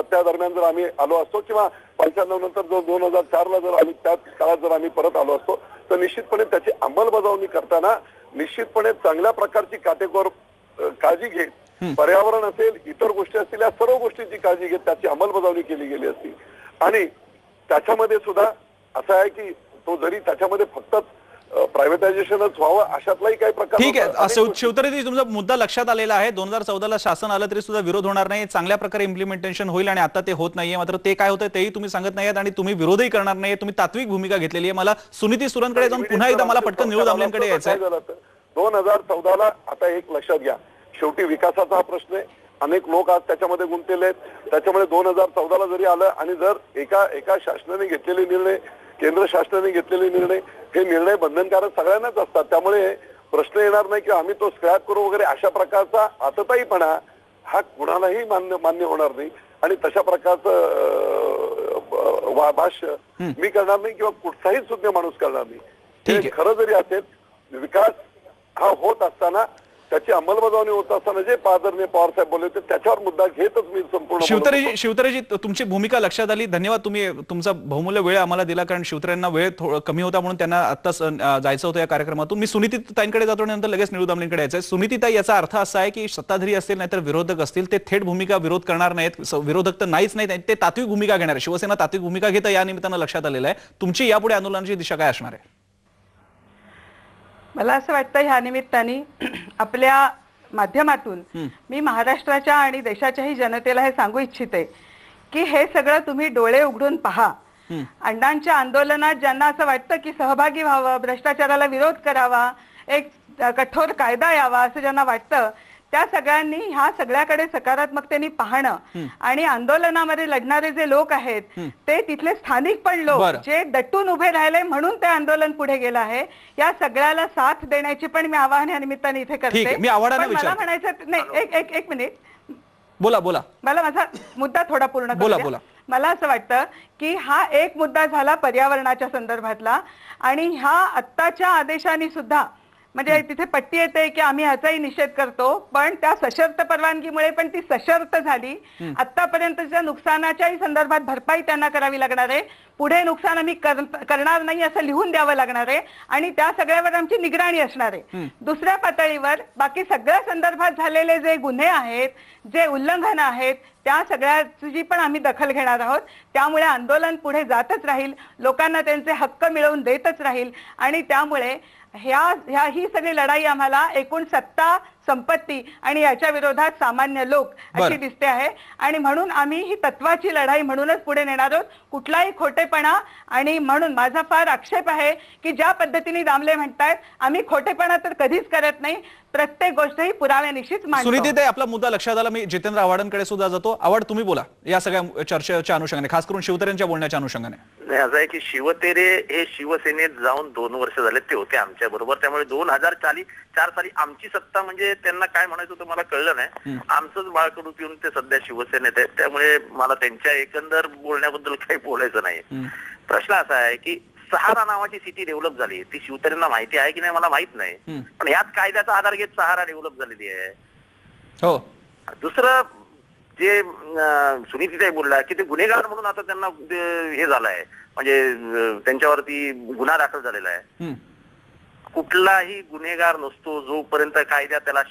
त्या दरम्यान जर आम्ही आलो असतो किंवा 95 नंतर जो 2004 जर आम्ही त्या काळात जर आम्ही परत आलो असतो तर निश्चितपणे त्याची अंमलबजावणी करताना निश्चितपणे चांगल्या प्रकारची काटेकोर काळजी घेत, पर्यावरण असेल इतर गोष्टी असतील या सर्व गोष्टींची काळजी घेत त्याची अंमलबजावणी केली गेली असती. आणि त्याच्यामध्ये सुद्धा असं आहे की तो जरी त्याच्यामध्ये फक्त प्रायव्हेटायझेशनच व्हावं अशातलाही काही प्रकार. ठीक आहे शिवतरेजी, तुमचा मुद्दा लक्षात आलेला आहे. 2014ला शासन आलं तरी सुद्धा विरोध होणार नाही, चांगल्या प्रकारे इम्प्लिमेंटेशन होईल आणि आता ते होत नाहीये. मात्र ते काय होतं तेही तुम्ही सांगत नाहीत आणि तुम्ही विरोधही करणार नाही, तुम्ही तात्विक भूमिका घेतलेली आहे. मला सुनीती सुरनकडे जाऊन पुन्हा एकदा मला पटकन निळू दामलेंकडे यायचं आहे. 2014ला आता एक लक्षात घ्या, शेवटी विकासाचा हा प्रश्न आहे. अनेक लोक आज त्याच्यामध्ये गुंतलेले आहेत. त्याच्यामुळे 2014ला जरी आलं आणि जर एका शासनाने घेतलेले निर्णय, केंद्र शासनाने घेतलेले निर्णय, हे निर्णय बंधनकारक सगळ्यांनाच असतात. त्यामुळे प्रश्न येणार नाही की आम्ही तो स्क्रॅप करू वगैरे अशा प्रकारचा आतताईपणा हा कुणालाही मान्य होणार नाही आणि तशा प्रकारचं भाष्य मी करणार नाही किंवा कुठचाही सुज्ञ माणूस करणार नाही. खरं जरी असेल, विकास हा होत असताना त्याची अंमलबजावणी होत असताना जे आदरणीय पवार साहेब बोलले होते त्याच्यावर मुद्दा घेतच मी संपूर्ण. शिवतरेजी तुमची भूमिका लक्षात आली, धन्यवाद. तुम्ही तुमचा बहुमूल्य वेळ आम्हाला दिला, कारण शिवतरेंना वेळ कमी होता म्हणून त्यांना आत्ताच जायचं होतं या कार्यक्रमातून. मी सुनीतीताईंकडे जातो आणि नंतर लगेच निळू दामलेंकडे यायचं आहे. सुनीतीताई, याचा अर्थ असा आहे की सत्ताधारी असतील नाहीतर विरोधक असतील ते थेट भूमिका विरोध करणार नाहीत, विरोधक तर नाहीच नाहीत, ते तात्विक भूमिका घेणार आहे. शिवसेना तात्विक भूमिका घेतं या निमित्तानं लक्षात आलेलं आहे. तुमची यापुढे आंदोलनाची दिशा काय असणार आहे? मला असं वाटतं ह्या निमित्ताने आपल्या माध्यमातून मी महाराष्ट्राच्या आणि देशाच्याही जनतेला हे सांगू इच्छिते की हे सगळं तुम्ही डोळे उघडून पहा. अण्णांच्या आंदोलनात ज्यांना असं वाटतं की सहभागी व्हावं, भ्रष्टाचाराला विरोध करावा, एक कठोर कायदा यावा असं ज्यांना वाटतं, त्या सगळ्यांनी ह्या सगळ्याकडे सकारात्मकतेने पाहणं आणि आंदोलनामध्ये लढणारे जे लोक आहेत ते तिथले स्थानिक पण लोक जे डटून उभे राहिले म्हणून ते आंदोलन पुढे गेलं आहे, या सगळ्याला साथ देण्याची पण मी आवाहन या निमित्ताने इथे करते. मला म्हणायचं नाही, एक मिनिट बोला. मला माझा मुद्दा थोडा पूर्ण करू द्या. मला असं वाटतं की हा एक मुद्दा झाला पर्यावरणाच्या संदर्भातला आणि ह्या आत्ताच्या आदेशाने सुद्धा म्हणजे तिथे पट्टी येते की आम्ही ह्याचाही निषेध करतो, पण त्या सशर्त परवानगीमुळे पण ती सशर्त झाली. आतापर्यंतच्या नुकसानाच्याही संदर्भात भरपाई त्यांना करावी लागणार आहे, पुढे नुकसान आम्ही करणार नाही असं लिहून द्यावं लागणार आहे आणि त्या सगळ्यावर आमची निगराणी असणार आहे. दुसऱ्या पातळीवर बाकी सगळ्या संदर्भात झालेले जे गुन्हे आहेत, जे उल्लंघन आहेत त्या सगळ्याची पण आम्ही दखल घेणार आहोत. त्यामुळे आंदोलन पुढे जातच राहील, लोकांना त्यांचे हक्क मिळवून देतच राहील आणि त्यामुळे ही सगळी लढाई आम्हाला एकूण सत्ता, संपत्ती आणि याच्या विरोधात सामान्य लोक अशी दिसते आहे आणि म्हणून आम्ही ही तत्वाची लढाई म्हणूनच पुढे नेणार आहोत. कुठलाही खोटेपणा आणि म्हणून माझा फार आक्षेप आहे की ज्या पद्धतीने दामले म्हणतायत आम्ही खोटेपणा तर कधीच करत नाही, प्रत्येक गोष्ट ही पुराव्यानिशीच मांडतो. सुनीतीताई, आपला मुद्दा लक्षात आला. मी जितेंद्र आव्हाडांकडे सुद्धा जातो. आव्हाड, तुम्ही बोला या सगळ्या चर्चेच्या अनुषंगाने, खास करून शिवतेरेंच्या बोलण्याच्या अनुषंगाने. नाही, असं आहे की शिवतेरे हे शिवसेनेत जाऊन 2 वर्ष झाले, ते होते आमच्या बरोबर. त्यामुळे 2004 साली आमची सत्ता म्हणजे त्यांना काय म्हणायचं होतं मला कळलं नाही. आमचंच बाळकडू पिऊन ते सध्या शिवसेनेत आहेत. त्यामुळे मला त्यांच्या एकंदर बोलण्याबद्दल काही बोलायचं नाही. प्रश्न असा आहे की सहारा नावाची सिटी डेव्हलप झाली, ती शिवसेनेला माहिती आहे की नाही मला माहित नाही, पण याच कायद्याचा आधार घेत सहारा डेव्हलप झालेली आहे. हो. दुसरं जे सुनीतीताई बोलला की ते गुन्हेगार म्हणून आता त्यांना हे झालंय, म्हणजे त्यांच्यावरती गुन्हा दाखल झालेला आहे. कुठलाही गुन्हेगार नसतो जोपर्यंत कायदा त्याला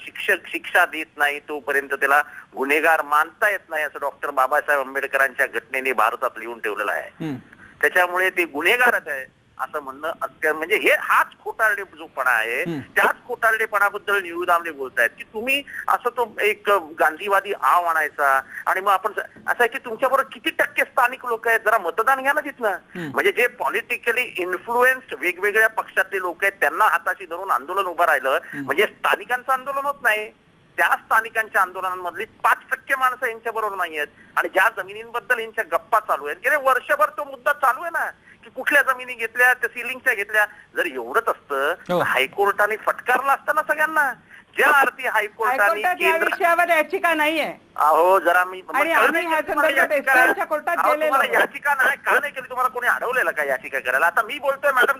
शिक्षा देत नाही, तोपर्यंत त्याला गुन्हेगार मानता येत नाही, असं डॉक्टर बाबासाहेब आंबेडकरांच्या घटनेने भारतात लिहून ठेवलेलं आहे. त्याच्यामुळे ते गुन्हेगारच आहे असं म्हणणं म्हणजे हाच खोटारडेपणा आहे. त्याच खोटारडेपणाबद्दल निळू दामले बोलतायत की तुम्ही असं तो एक गांधीवादी आव आणायचा आणि मग आपण असं आहे की तुमच्याबरोबर किती टक्के स्थानिक लोक आहेत, जरा मतदान घ्या ना तिथनं. म्हणजे जे पॉलिटिकली इन्फ्लुएन्स्ड वेगवेगळ्या पक्षातले लोक आहेत त्यांना हाताशी धरून आंदोलन उभं राहिलं म्हणजे स्थानिकांचं आंदोलन होत नाही. त्या स्थानिकांच्या आंदोलनांमधली 5% माणसं यांच्या बरोबर नाही आहेत आणि ज्या जमिनींबद्दल यांच्या गप्पा चालू आहेत, गेले वर्षभर तो मुद्दा चालू आहे ना की कुठल्या जमिनी घेतल्या, त्या सिलिंगच्या घेतल्या. जर एवढंच असतं हायकोर्टाने फटकारलं असतं ना सगळ्यांना. ज्या अर्थी हायकोर्टाने विषयावर याचिका नाहीये. अहो जरा मी कोर्टात गेलेलो. याचिका नाही का नाही केली? तुम्हाला कोणी अडवलेलं का याचिका करायला? आता मी बोलतोय मॅडम,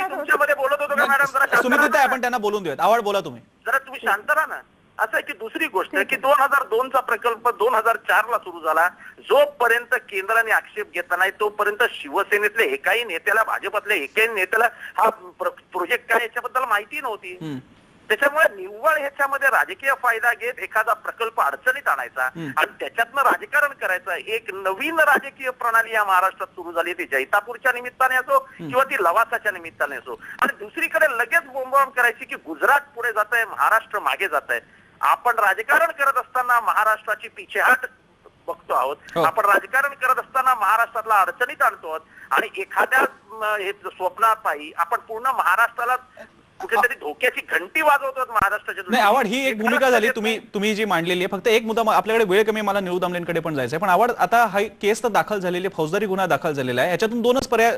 तुमच्यामध्ये बोलत होतो का मॅडम? जरा सुनीतीताई, आपण त्यांना बोलून देऊयात. आव्हाड, बोला तुम्ही. जरा तुम्ही शांत राहा ना. असं आहे की दुसरी गोष्ट की 2002चा प्रकल्प 2004ला सुरू झाला. जोपर्यंत केंद्राने आक्षेप घेतला नाही तोपर्यंत शिवसेनेतले एकाही नेत्याला, भाजपातल्या एकाही नेत्याला हा प्रोजेक्ट काय याच्याबद्दल माहिती नव्हती. त्याच्यामुळे निव्वळ ह्याच्यामध्ये राजकीय फायदा घेत एखादा प्रकल्प अडचणीत आणायचा आणि त्याच्यातनं राजकारण करायचं. एक नवीन राजकीय प्रणाली या महाराष्ट्रात सुरू झाली, ती जैतापूरच्या निमित्ताने असो किंवा ती लवासाच्या निमित्ताने असो. आणि दुसरीकडे लगेच बोंबाबोंब करायची की गुजरात पुढे जात आहे, महाराष्ट्र मागे जात आहे. आपण राजकारण करत असताना महाराष्ट्राची पिछेहाट बघतो आहोत. आपण राजकारण करत असताना महाराष्ट्रातला अडचणीत आणतो आहोत आणि एखाद्या स्वप्नापायी आपण पूर्ण महाराष्ट्राला कुठेतरी धोक्याची घंटी वाजवतो महाराष्ट्राच्या. नाही आव्हाड, ही एक भूमिका झाली तुम्ही जी मांडलेली आहे. फक्त एक मुद्दा, आपल्याकडे वेळ कमी, मला निळू दामलेंकडे पण जायचं आहे. पण आव्हाड, आता हा केस तर दाखल झालेली, फौजदारी गुन्हा दाखल झालेला आहे. याच्यातून 2च पर्याय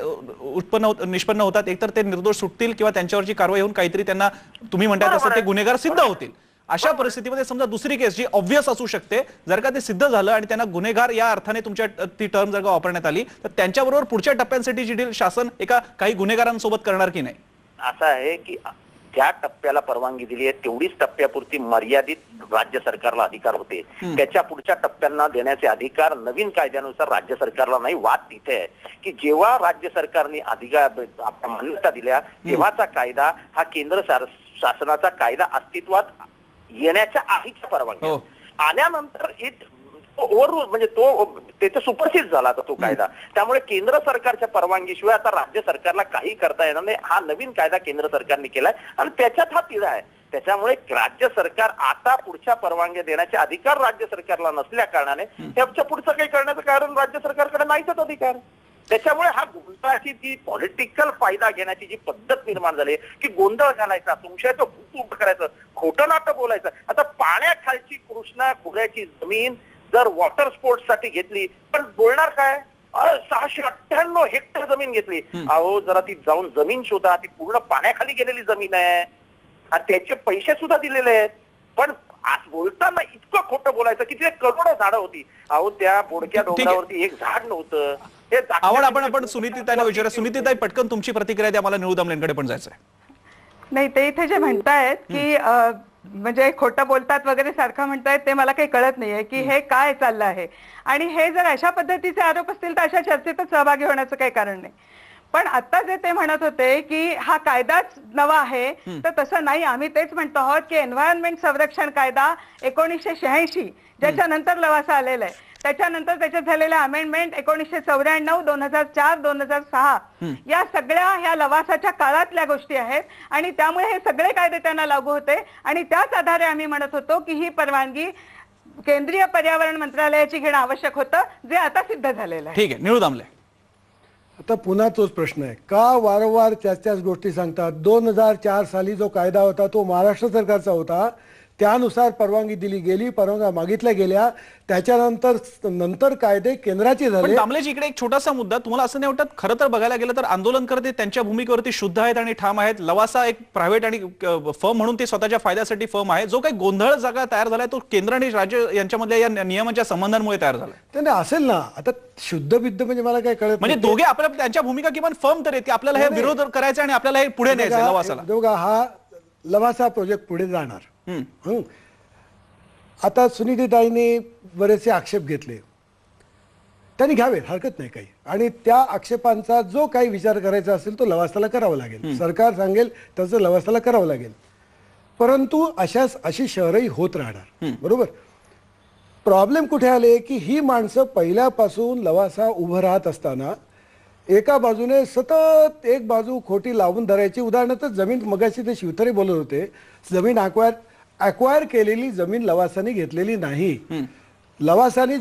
निष्पन्न होतात. एकतर ते निर्दोष सुटतील किंवा त्यांच्यावरची कारवाई होऊन काहीतरी त्यांना तुम्ही म्हणताय तसं ते गुन्हेगार सिद्ध होतील. अशा परिस्थितीमध्ये समजा दुसरी केस जी ऑब्व्हियस असू शकते, जर का ते सिद्ध झालं आणि त्यांना गुन्हेगार या अर्थाने तुमच्या ती टर्म जर का वापरण्यात आली तर त्यांच्याबरोबर पुढच्या टप्प्यांसाठी जी डील शासन काही गुन्हेगारांसोबत करणार की नाही? असं आहे की ज्या टप्प्याला परवानगी दिली आहे तेवढीच टप्प्यापुरती मर्यादित राज्य सरकारला अधिकार होते. त्याच्या पुढच्या टप्प्यांना देण्याचे अधिकार नवीन कायद्यानुसार राज्य सरकारला नाही. वाद तिथे आहे की जेव्हा राज्य सरकारने अधिकार मान्यता दिल्या तेव्हाचा कायदा हा केंद्र शासनाचा कायदा अस्तित्वात येण्याच्या आधीच्या परवानगी आल्यानंतर ओव्हररूल म्हणजे त्याचा सुपरसीड झाला आता तो कायदा. त्यामुळे केंद्र सरकारच्या परवानगीशिवाय आता राज्य सरकारला काही करता येणार नाही. हा नवीन कायदा केंद्र सरकारने केलाय आणि त्याच्यात हा तिढा आहे. त्याच्यामुळे राज्य सरकार आता पुढच्या परवानगी देण्याचे अधिकार राज्य सरकारला नसल्या कारणाने त्याच्या पुढचं काही करण्याचं कारण राज्य सरकारकडे नाहीच अधिकार. त्याच्यामुळे हा गोंधळाची जी पॉलिटिकल फायदा घेण्याची जी पद्धत निर्माण झाली की गोंधळ घालायचा, तुमच्याचं भूत उभं करायचं, खोटं नाटं बोलायचं. आता पाण्याखालची कृष्णा खोऱ्याची जमीन जर वॉटर स्पोर्ट्स साठी घेतली पण बोलणार काय? 698 हेक्टर जमीन घेतली. अहो जरा ती जाऊन जमीन शोधा, ती पूर्ण पाण्याखाली गेलेली जमीन आहे आणि त्याचे पैसे सुद्धा दिलेले आहेत. पण आज बोलताना इतकं खोटं बोलायचं की तिथे करोडो झाडं होती. अहो त्या बोडक्या डोंगरावरती एक झाड नव्हतं. आवड आपण सुनीतीताईला विचारा. सुनीतीताई, पटकन तुमची प्रतिक्रिया द्या, मला निळू दामलेंकडे पण जायचं आहे. नाही, ते इथे जे म्हणतायत की म्हणजे खोटं बोलतात वगैरे सारखं म्हणतायत ते मला काही कळत नाहीये की हे काय चाललं आहे. आणि हे जर अशा पद्धतीचे आरोप असतील तर अशा चर्चेतच सहभागी होण्याचं काही कारण नाही. पण आता जे ते म्हणत होते की हा कायदाच नवा आहे, तर तसं नाही. आम्ही तेच म्हणतो आहोत की एन्व्हायरमेंट संरक्षण कायदा 1986 ज्याच्यानंतर लवासा आलेला आहे, त्याच्यानंतर त्याच्यात झालेल्या अमेंडमेंट 1994, 2004, 2006 या सगळ्या ह्या लवासाच्या काळातल्या गोष्टी आहेत आणि त्यामुळे हे सगळे कायदे त्यांना लागू होते आणि त्याच आधारे आम्ही म्हणत होतो की ही परवानगी केंद्रीय पर्यावरण मंत्रालयाची घेणं आवश्यक होतं, जे आता सिद्ध झालेलं आहे. ठीक आहे, निळू दामले. आता पुन्हा तोच प्रश्न आहे, का वारंवार त्याच गोष्टी सांगतात? 2004 साली जो कायदा होता तो महाराष्ट्र सरकारचा होता, त्यानुसार परवानगी दिली गेली, परवानग्या मागितल्या गेल्या, त्याच्यानंतर कायदे केंद्राचे पण झाले. दामलेजी, इकडे एक छोटासा मुद्दा, तुम्हाला असं नाही वाटत खरं तर बघायला गेलं तर आंदोलनकर्ते त्यांच्या भूमिकेवरती शुद्ध आहेत आणि ठाम आहेत? लवासा एक प्रायव्हेट आणि फर्म म्हणून ते स्वतःच्या फायद्यासाठी फर्म आहे. जो काही गोंधळ जागा तयार झालाय तो केंद्र आणि राज्य यांच्यामधल्या या नियमांच्या संबंधांमुळे तयार झालाय. त्यांना असेल ना, आता शुद्ध बिद्ध म्हणजे मला काय कळत म्हणजे दोघे आपल्या त्यांच्या भूमिका किमान फर्म तर आहेत की आपल्याला हे विरोध करायचा आणि आपल्याला हे पुढे न्यायचं लवासाला. दोघा हा लवासा प्रोजेक्ट पुढे जाणार. आता सुनीताईंनी बरेचसे आक्षेप घेतले, त्यांनी घ्यावेत, हरकत नाही काही, आणि त्या आक्षेपांचा जो काही विचार करायचा असेल तो लवासाला करावा लागेल. सरकार सांगेल तसं लवासाला करावं लागेल. परंतु अशी शहरही होत राहणार. बरोबर. प्रॉब्लेम कुठे आले की ही माणसं पहिल्यापासून लवासा उभं राहत असताना एका बाजूने सतत एक बाजू खोटी लावून धरायची. उदाहरणार्थ जमीन, मगाशी ते शिवथरे बोलत होते, जमीन अक्वायर केलेली जमीन लवासाने घेतलेली नाही. लवासाने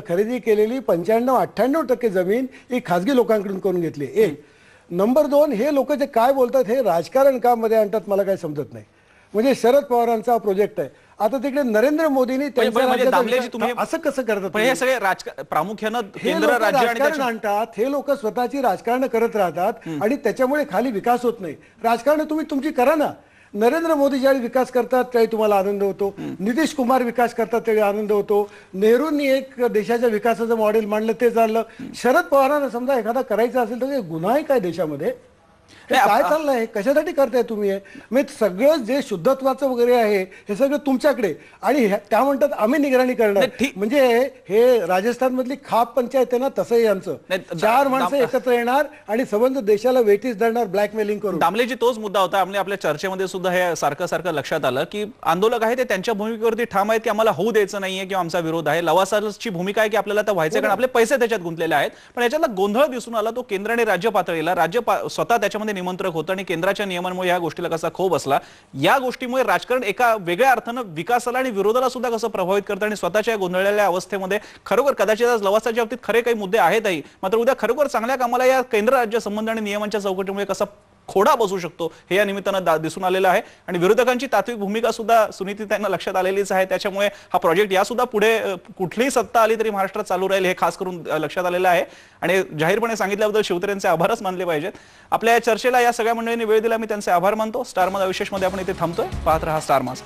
खरेदी केलेली 95-98% जमीन ही खासगी लोकांकडून करून घेतली. एक. नंबर 2, हे लोक जे काय बोलतात हे राजकारण का मध्ये आणतात मला काही समजत नाही. म्हणजे शरद पवारांचा प्रोजेक्ट आहे, आता तिकडे नरेंद्र मोदींनी असं कसं करतात? हे सगळे प्रामुख्यानं केंद्र, राज्य राजकारण आणतात. हे लोक स्वतःची राजकारण करत राहतात आणि त्याच्यामुळे खाली विकास होत नाही. राजकारण तुम्ही तुमची करा ना. नरेंद्र मोदी ज्यावेळी विकास करतात त्यावेळी तुम्हाला आनंद होतो, नितीश कुमार विकास करतात त्यावेळी आनंद होतो, नेहरूंनी एक देशाच्या विकासाचं मॉडेल मांडलं ते चाललं. शरद पवारांना समजा एखादा करायचा असेल तर गुन्हा आहे काय देशामध्ये? काय चाललंय? कशासाठी करताय तुम्ही? म्हणजे सगळं जे शुद्धत्वाचं वगैरे आहे हे सगळं तुमच्याकडे, आणि त्या म्हणतात आम्ही निगराणी करणार. म्हणजे हे राजस्थान मधली खाप पंचायत आहे ना, तसं यांचं 4 माणसं एकत्र येणार आणि संबंध देशाला वेटीस धरणार ब्लॅकमेलिंग करून. दामलेजी, तोच मुद्दा होता आपल्या चर्चेमध्ये सुद्धा हे सारखं लक्षात आलं की आंदोलक आहे ते त्यांच्या भूमिकेवरती ठाम आहेत की आम्हाला होऊ द्यायचं नाहीये किंवा आमचा विरोध आहे. लवासाची भूमिका आहे की आपल्याला तर व्हायचं कारण आपले पैसे त्याच्यात गुंतलेले आहेत. पण याच्यातला गोंधळ दिसून आला तो केंद्र आणि राज्य पातळीला. राज्य स्वतः त्याच्यामध्ये निमंत्रक होतं आणि केंद्राच्या नियमांमुळे या गोष्टीला कसा खो बसला. या गोष्टीमुळे राजकारण एका वेगळ्या अर्थानं विकासाला आणि विरोधाला सुद्धा कसं प्रभावित करतं आणि स्वतःच्या गोंधळलेल्या अवस्थेमध्ये खरोखर कदाचित आज लवासाच्या बाबतीत खरे काही मुद्दे आहेतही, मात्र उद्या खरोखर चांगल्या कामाला या केंद्र राज्य संबंध आणि नियमांच्या चौकटीमुळे कसा खोडा बसू शकतो हे या निमित्तानं दिसून आलेलं आहे. आणि विरोधकांची तात्विक भूमिका सुद्धा सुनीताताईंना लक्षात आलेलीच आहे. त्याच्यामुळे हा प्रोजेक्ट या सुद्धा पुढे कुठलीही सत्ता आली तरी महाराष्ट्रात चालू राहील हे खास करून लक्षात आलेलं आहे. आणि जाहीरपणे सांगितल्याबद्दल शिवतरेंचे आभारच मानले पाहिजेत. आपल्या या चर्चेला या सगळ्या मंडळींनी वेळ दिला, मी त्यांचे आभार मानतो. स्टार माझा विशेषमध्ये आपण इथे थांबतोय. पाहत रहा स्टार माझा.